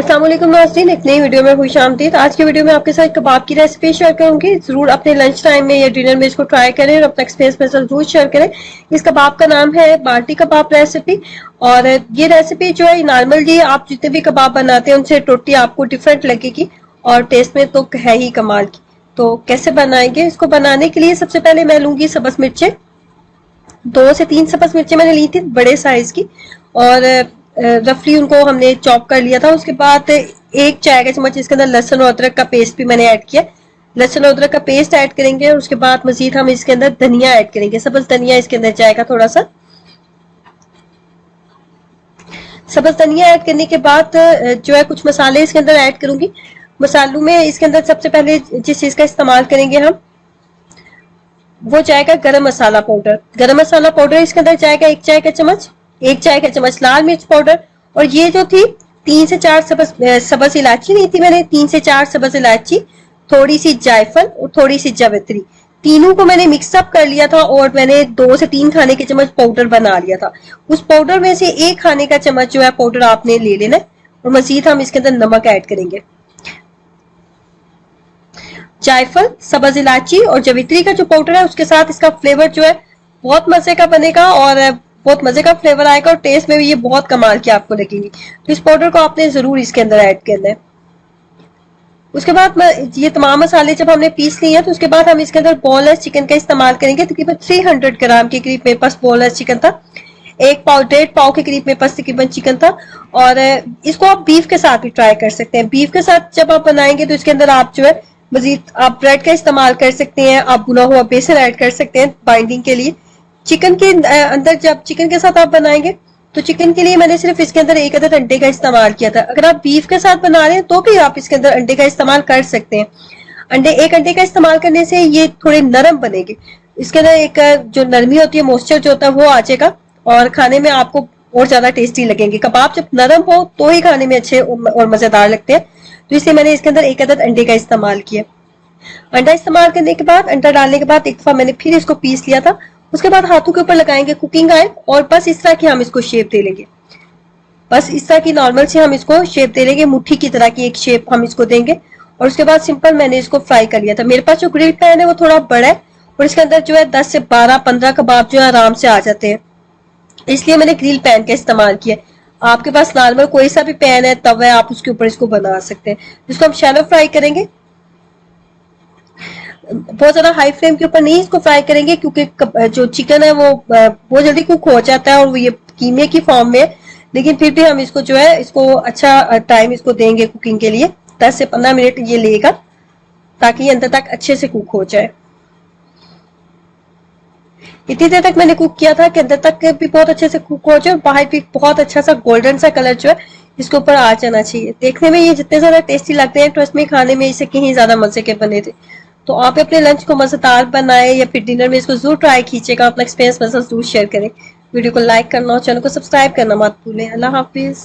अस्सलाम वालेकुम नाज़रीन, एक नई वीडियो में खुश आमदीद। आज की वीडियो में आपके साथ कबाब की रेसिपी शेयर करूंगी। जरूर अपने लंच टाइम में या डिनर में इसको ट्राई करें और अपना एक्सपीरियंस मेरे साथ जरूर शेयर करें। इस कबाब का नाम है बाटी कबाब रेसिपी। और ये रेसिपी जो है नॉर्मल जी आप जितने भी कबाब बनाते हैं उनसे टोटली आपको डिफरेंट लगेगी और टेस्ट में तो है ही कमाल की। तो कैसे बनाएंगे, इसको बनाने के लिए सबसे पहले मैं लूंगी सब्ज मिर्चें। 2 से 3 सब्ज मिर्चें मैंने ली थी बड़े साइज की, और रफली उनको हमने चॉप कर लिया था। उसके बाद 1 चाय का चम्मच इसके अंदर लहसुन और अदरक का पेस्ट भी मैंने ऐड किया। लहसुन और अदरक का पेस्ट ऐड करेंगे और उसके बाद मजीद हम इसके अंदर धनिया ऐड करेंगे। सब्ज धनिया इसके अंदर जाएगा थोड़ा सा। सब्ज धनिया ऐड करने के बाद जो है कुछ मसाले इसके अंदर ऐड करूंगी। मसालों में इसके अंदर सबसे पहले जिस चीज का इस्तेमाल करेंगे हम, वो जाएगा गरम मसाला पाउडर। गरम मसाला पाउडर इसके अंदर जाएगा 1 चाय का चम्मच। 1 चाय का चम्मच लाल मिर्च पाउडर। और ये जो थी 3 से 4 सब्ज इलायची नहीं थी, मैंने 3 से 4 सब्ज इलायची, थोड़ी सी जायफल और थोड़ी सी जावित्री, तीनों को मैंने मिक्सअप कर लिया था और मैंने 2 से 3 खाने के चम्मच पाउडर बना लिया था। उस पाउडर में से 1 खाने का चम्मच जो है पाउडर आपने ले लेना है। और मजीद हम इसके अंदर नमक ऐड करेंगे। जायफल, सब्ज इलायची और जवित्री का जो पाउडर है उसके साथ इसका फ्लेवर जो है बहुत मजे का बनेगा और बहुत मजे का फ्लेवर आएगा और टेस्ट में भी ये बहुत कमाल की आपको लगेगी। तो इस पाउडर को आपने जरूर इसके अंदर ऐड करना है। उसके बाद ये तमाम मसाले जब हमने पीस लिए हैं तो उसके बाद हम इसके अंदर बोनलेस चिकन का इस्तेमाल करेंगे। तकरीबन 300 ग्राम के करीब मेरे पास बोनलेस चिकन था। 1 पाव 1.5 पाव के करीब मेरे पास तकरीबन चिकन था। और इसको आप बीफ के साथ भी ट्राई कर सकते हैं। बीफ के साथ जब आप बनाएंगे तो इसके अंदर आप जो है मजीद आप ब्रेड का इस्तेमाल कर सकते हैं, आप भुना हुआ बेसन ऐड कर सकते हैं बाइंडिंग के लिए। चिकन के अंदर जब चिकन के साथ आप बनाएंगे तो चिकन के लिए मैंने सिर्फ इसके अंदर 1 अदद अंडे का इस्तेमाल किया था। अगर आप बीफ के साथ बना रहे हैं तो भी आप इसके अंदर अंडे का इस्तेमाल कर सकते हैं। 1 अंडे का इस्तेमाल करने से ये थोड़े नरम बनेंगे। इसके अंदर एक जो नरमी होती है, मॉइस्चर जो होता है वो आ जाएगा और खाने में आपको और ज्यादा टेस्टी लगेंगे। कबाब जब नरम हो तो ही खाने में अच्छे और मजेदार लगते हैं। तो इसलिए मैंने इसके अंदर 1 अदद अंडे का इस्तेमाल किया। अंडा इस्तेमाल करने के बाद, अंडा डालने के बाद एक दफा मैंने फिर इसको पीस लिया था। उसके बाद हाथों के ऊपर लगाएंगे कुकिंग ऑयल और बस इस तरह की हम इसको शेप दे लेंगे। बस इस तरह की नॉर्मल से हम इसको शेप दे लेंगे, मुट्ठी की तरह की एक शेप हम इसको देंगे। और उसके बाद सिंपल मैंने इसको फ्राई कर लिया था। मेरे पास जो ग्रिल पैन है वो थोड़ा बड़ा है और इसके अंदर जो है 10 से 12-15 कबाब जो है आराम से आ जाते हैं, इसलिए मैंने ग्रिल पैन का इस्तेमाल किया। आपके पास नॉर्मल कोई सा भी पैन है, तवा है, आप उसके ऊपर इसको बना सकते हैं। जिसको हम शैलो फ्राई करेंगे, बहुत ज्यादा हाई फ्लेम के ऊपर नहीं इसको फ्राई करेंगे क्योंकि जो चिकन है वो बहुत जल्दी कुक हो जाता है और वो ये कीमे की फॉर्म में। लेकिन फिर भी हम इसको जो है इसको अच्छा टाइम इसको देंगे कुकिंग के लिए। 10 से 15 मिनट ये लेगा ताकि ये अंदर तक अच्छे से कुक हो जाए। इतनी देर तक मैंने कुक किया था कि अंदर तक भी बहुत अच्छे से कुक हो जाए और बाहर भी बहुत अच्छा सा गोल्डन सा कलर जो है इसके ऊपर आ जाना चाहिए। देखने में ये जितने ज्यादा टेस्टी लगते हैं ट्रस्ट में, खाने में इसे कहीं ज्यादा मजे के बने थे। तो आप अपने लंच को मजेदार बनाए या फिर डिनर में इसको जरूर ट्राई कीजिएगा। अपना एक्सपीरियंस मेरे साथ जरूर शेयर करें। वीडियो को लाइक करना और चैनल को सब्सक्राइब करना मत भूलें। अल्लाह हाफिज।